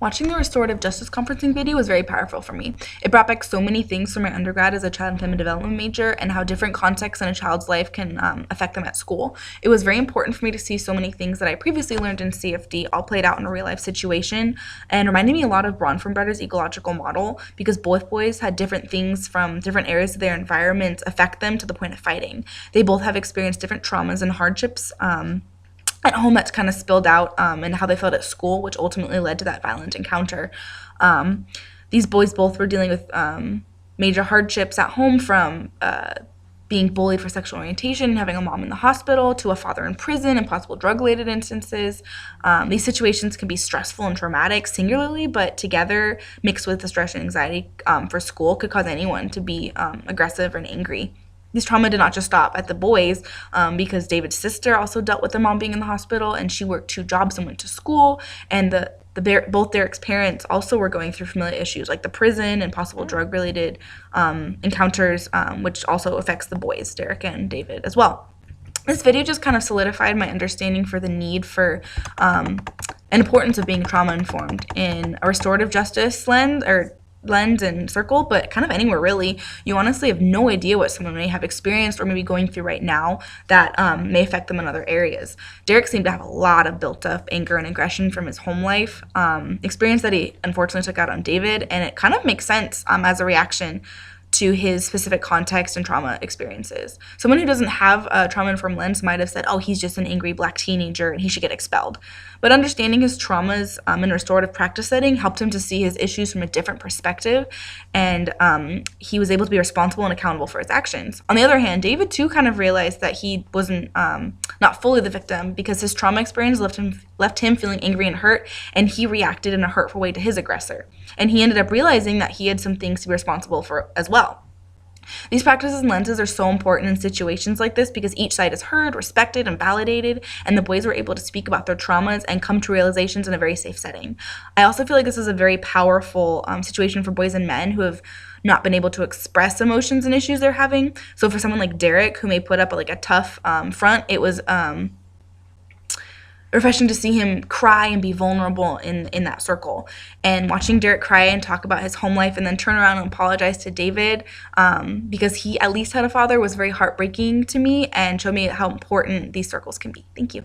Watching the restorative justice conferencing video was very powerful for me. It brought back so many things from my undergrad as a child and family development major and how different contexts in a child's life can affect them at school. It was very important for me to see so many things that I previously learned in CFD all played out in a real life situation and reminded me a lot of Bronfenbretter's ecological model because both boys had different things from different areas of their environment affect them to the point of fighting. They both have experienced different traumas and hardships at home that's kind of spilled out and how they felt at school, which ultimately led to that violent encounter. These boys both were dealing with major hardships at home from being bullied for sexual orientation, having a mom in the hospital, to a father in prison and possible drug-related instances. These situations can be stressful and traumatic singularly, but together, mixed with the stress and anxiety for school, could cause anyone to be aggressive and angry. These trauma did not just stop at the boys because David's sister also dealt with the mom being in the hospital, and she worked 2 jobs and went to school, and both Derek's parents also were going through familiar issues like the prison and possible drug-related encounters, which also affects the boys, Derek and David, as well. This video just kind of solidified my understanding for the need for and importance of being trauma-informed in a restorative justice lens and circle, but kind of anywhere really. You honestly have no idea what someone may have experienced or maybe going through right now that may affect them in other areas. Derek seemed to have a lot of built up anger and aggression from his home life experience that he unfortunately took out on David, and it kind of makes sense as a reaction to his specific context and trauma experiences. Someone who doesn't have a trauma-informed lens might have said, oh, he's just an angry black teenager and he should get expelled. But understanding his traumas in a restorative practice setting helped him to see his issues from a different perspective, and he was able to be responsible and accountable for his actions. On the other hand, David too kind of realized that he wasn't not fully the victim because his trauma experience left him feeling angry and hurt, and he reacted in a hurtful way to his aggressor. And he ended up realizing that he had some things to be responsible for as well. These practices and lenses are so important in situations like this because each side is heard, respected, and validated, and the boys were able to speak about their traumas and come to realizations in a very safe setting. I also feel like this is a very powerful situation for boys and men who have not been able to express emotions and issues they're having. So for someone like Derek, who may put up a tough front, it was refreshing to see him cry and be vulnerable in that circle. And watching Derek cry and talk about his home life and then turn around and apologize to David because he at least had a father was very heartbreaking to me and showed me how important these circles can be. Thank you.